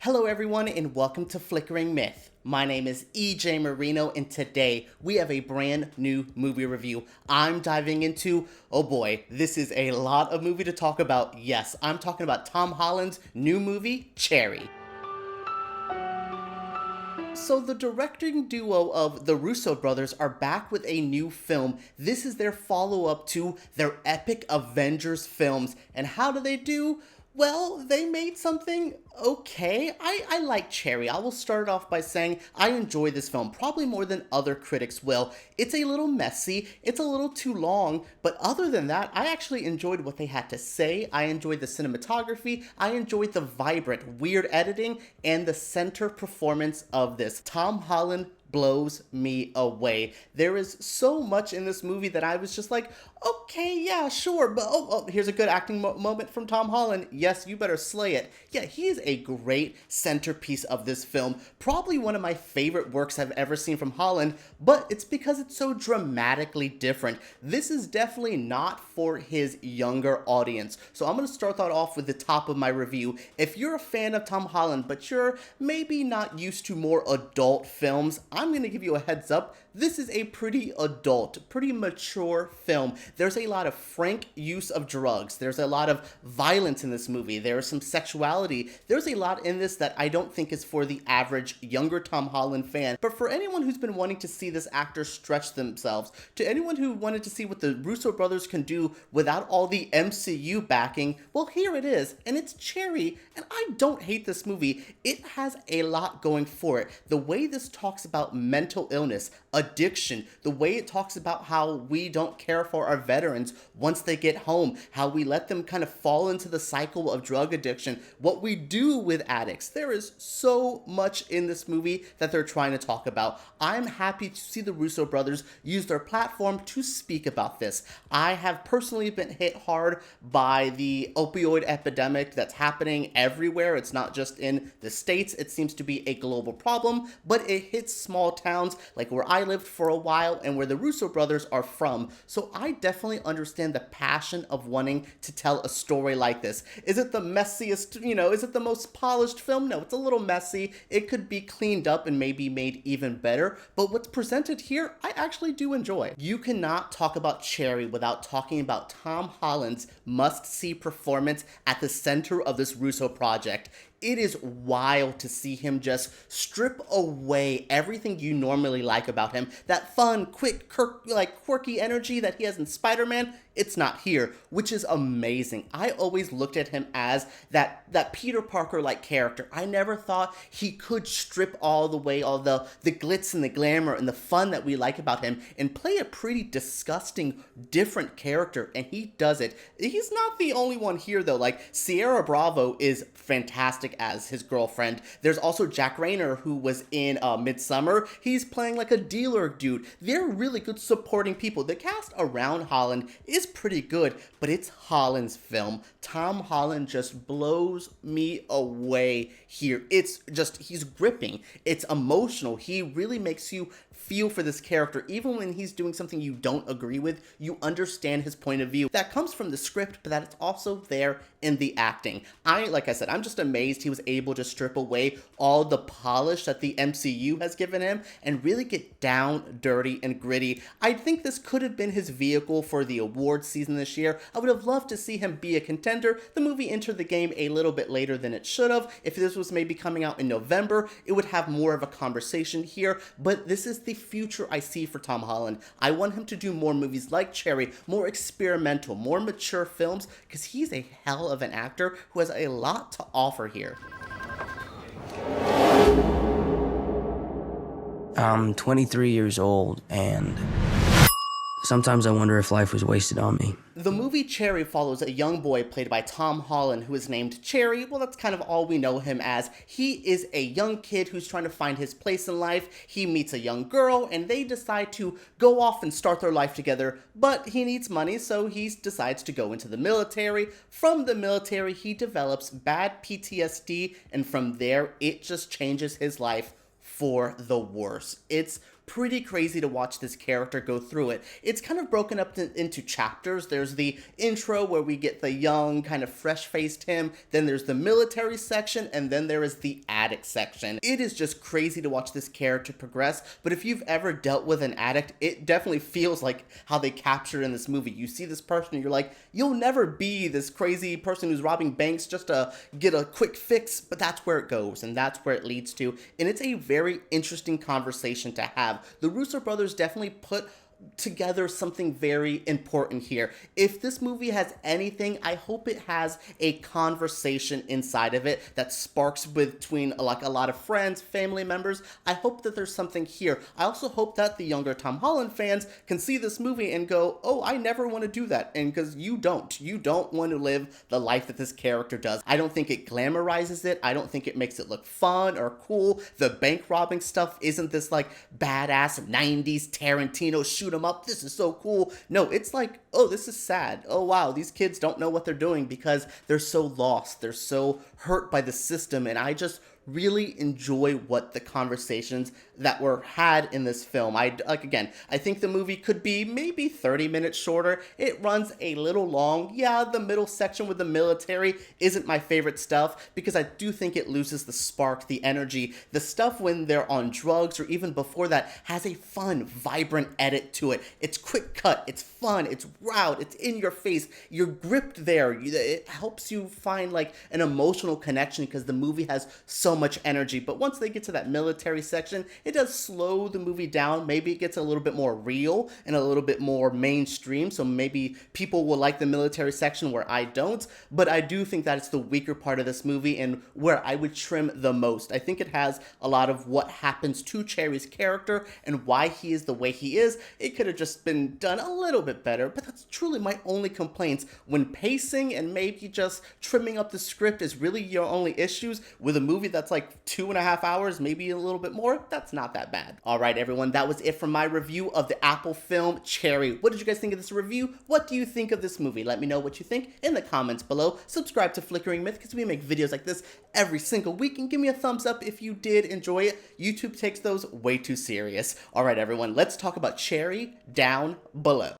Hello everyone and welcome to Flickering Myth. My name is EJ Marino and today we have a brand new movie review. I'm diving into, oh boy, this is a lot of movie to talk about. Yes, I'm talking about Tom Holland's new movie, Cherry. So the directing duo of the Russo brothers are back with a new film. This is their follow-up to their epic Avengers films. And how do they do? Well, they made something okay. I like Cherry. I will start off by saying I enjoy this film, probably more than other critics will. It's a little messy, it's a little too long, but other than that, I actually enjoyed what they had to say. I enjoyed the cinematography, I enjoyed the vibrant, weird editing, and the center performance of this. Tom Holland blows me away. There is so much in this movie that I was just like, okay, yeah, sure, but here's a good acting moment from Tom Holland. Yes, you better slay it. Yeah, he is a great centerpiece of this film. Probably one of my favorite works I've ever seen from Holland, but it's because it's so dramatically different. This is definitely not for his younger audience. So I'm going to start that off with the top of my review. If you're a fan of Tom Holland, but you're maybe not used to more adult films, I'm going to give you a heads up. This is a pretty adult, pretty mature film. There's a lot of frank use of drugs. There's a lot of violence in this movie. There's some sexuality. There's a lot in this that I don't think is for the average younger Tom Holland fan. But for anyone who's been wanting to see this actor stretch themselves, to anyone who wanted to see what the Russo brothers can do without all the MCU backing, well, here it is. And it's Cherry. And I don't hate this movie. It has a lot going for it. The way this talks about mental illness, addiction, the way it talks about how we don't care for our veterans once they get home, how we let them kind of fall into the cycle of drug addiction, what we do with addicts. There is so much in this movie that they're trying to talk about. I'm happy to see the Russo brothers use their platform to speak about this. I have personally been hit hard by the opioid epidemic that's happening everywhere. It's not just in the States. It seems to be a global problem, but it hits small towns like where I lived for a while and where the Russo brothers are from. So I definitely understand the passion of wanting to tell a story like this. Is it the messiest, is it the most polished film? No, it's a little messy. It could be cleaned up and maybe made even better, but what's presented here, I actually do enjoy. You cannot talk about Cherry without talking about Tom Holland's must-see performance at the center of this Russo project. It is wild to see him just strip away everything you normally like about him. That fun, quick, quirky energy that he has in Spider-Man, it's not here, which is amazing. I always looked at him as that Peter Parker-like character. I never thought he could strip all the way all the glitz and the glamour and the fun that we like about him and play a pretty disgusting, different character, and he does it. He's not the only one here, though. Like, Sierra Bravo is fantastic as his girlfriend. There's also Jack Reynor, who was in Midsommar. He's playing like a dealer dude. They're really good supporting people. The cast around Holland is pretty good, but it's Holland's film. Tom Holland just blows me away here. It's just, he's gripping. It's emotional. He really makes you feel for this character. Even when he's doing something you don't agree with, you understand his point of view. That comes from the script, but that it's also there in the acting. Like I said, I'm just amazed he was able to strip away all the polish that the MCU has given him and really get down, dirty, and gritty. I think this could have been his vehicle for the awards season this year. I would have loved to see him be a contender. The movie entered the game a little bit later than it should have. If this was maybe coming out in November, it would have more of a conversation here, but this is the future I see for Tom Holland. I want him to do more movies like Cherry, more experimental, more mature films, because he's a hell of an actor who has a lot to offer here. I'm 23 years old, and sometimes I wonder if life was wasted on me. The movie Cherry follows a young boy played by Tom Holland who is named Cherry. Well, that's kind of all we know him as. He is a young kid who's trying to find his place in life. He meets a young girl and they decide to go off and start their life together, but he needs money, so he decides to go into the military. From the military, he develops bad PTSD, and from there, it just changes his life for the worse. It's pretty crazy to watch this character go through it. It's kind of broken up into chapters. There's the intro where we get the young, kind of fresh-faced him, then there's the military section, and then there is the addict section. It is just crazy to watch this character progress, but if you've ever dealt with an addict, it definitely feels like how they captured in this movie. You see this person and you're like, you'll never be this crazy person who's robbing banks just to get a quick fix, but that's where it goes, and that's where it leads to, and it's a very interesting conversation to have. The Russo brothers definitely put together something very important here. If this movie has anything, I hope it has a conversation inside of it that sparks between like a lot of friends, family members. I hope that there's something here. I also hope that the younger Tom Holland fans can see this movie and go, oh, I never want to do that. And because you don't want to live the life that this character does. I don't think it glamorizes it. I don't think it makes it look fun or cool. The bank robbing stuff isn't this like badass 90s Tarantino shoot 'em up, this is so cool. No, it's like, oh, this is sad. Oh wow, these kids don't know what they're doing because they're so lost. They're so hurt by the system, and I just really enjoy what the conversations that were had in this film. I think the movie could be maybe 30 minutes shorter. It runs a little long. Yeah, the middle section with the military isn't my favorite stuff because I do think it loses the spark, the energy. The stuff when they're on drugs or even before that has a fun, vibrant edit to it. It's quick cut, it's fun, it's loud, it's in your face. You're gripped there. It helps you find like an emotional connection because the movie has so much energy. But once they get to that military section, it does slow the movie down. Maybe it gets a little bit more real and a little bit more mainstream, so maybe people will like the military section where I don't, but I do think that it's the weaker part of this movie and where I would trim the most. I think it has a lot of what happens to Cherry's character and why he is the way he is. It could have just been done a little bit better, but that's truly my only complaints. When pacing and maybe just trimming up the script is really your only issues with a movie that's like 2.5 hours, maybe a little bit more, that's not that bad. All right, everyone, that was it for my review of the Apple film Cherry. What did you guys think of this review? What do you think of this movie? Let me know what you think in the comments below. Subscribe to Flickering Myth because we make videos like this every single week, and give me a thumbs up if you did enjoy it. YouTube takes those way too serious. All right, everyone, let's talk about Cherry down below.